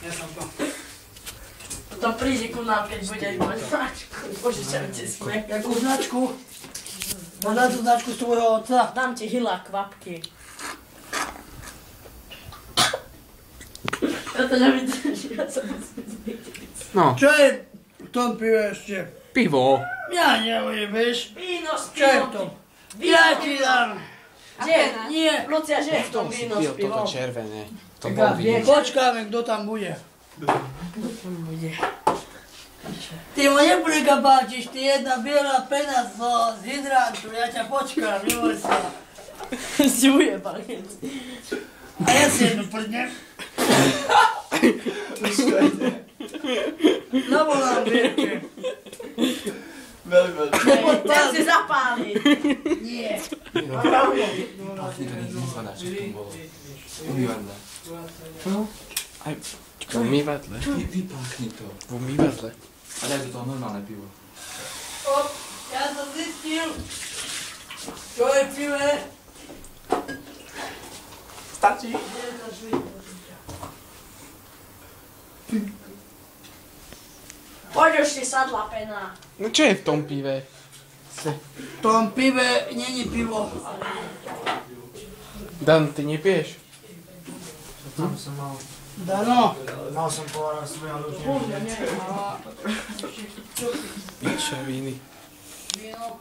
Ja som to. Potom príde ku nám, keď budeš mať značku. Požičam ti sme. Jakú značku? Podaj tú značku z tvojho otca. Dám ti hylá kvapky. Ja to nevydržím, ja sa musím zbytiť. No, Čo je v tom pive ešte? pivo. Ja neviem, Víno s čo je v pivom. tom? Ja ti dám. Kde? Nie. Lucia, že je v tom víno s Pil pivom? toto červené. To Tak bol a víno. počkáme, kto tam bude. Tam bude. Ty mu neprikapáčiš, ty jedna biela pena z hydrantu, ja ťa počkám, neboj sa. Si ujebal, A ja si jednu prdnem. Navolám Vierke. Ten si zapáli. Nie. Pachni to nezvládaš, čo tam bolo. Umývadle. Čo? Aj v umývadle? Vypáchni to. V umývadle. A daj do toho normálne pivo. Ja som zistil, čo je pive. Stačí? Poď už si sadla pena. No čo je v tom pive? V tom pive není pivo. Dan, ty nepiješ? Tam som mal... Dano. Mal som povedať svoje ľudia. A Piča víny. víno.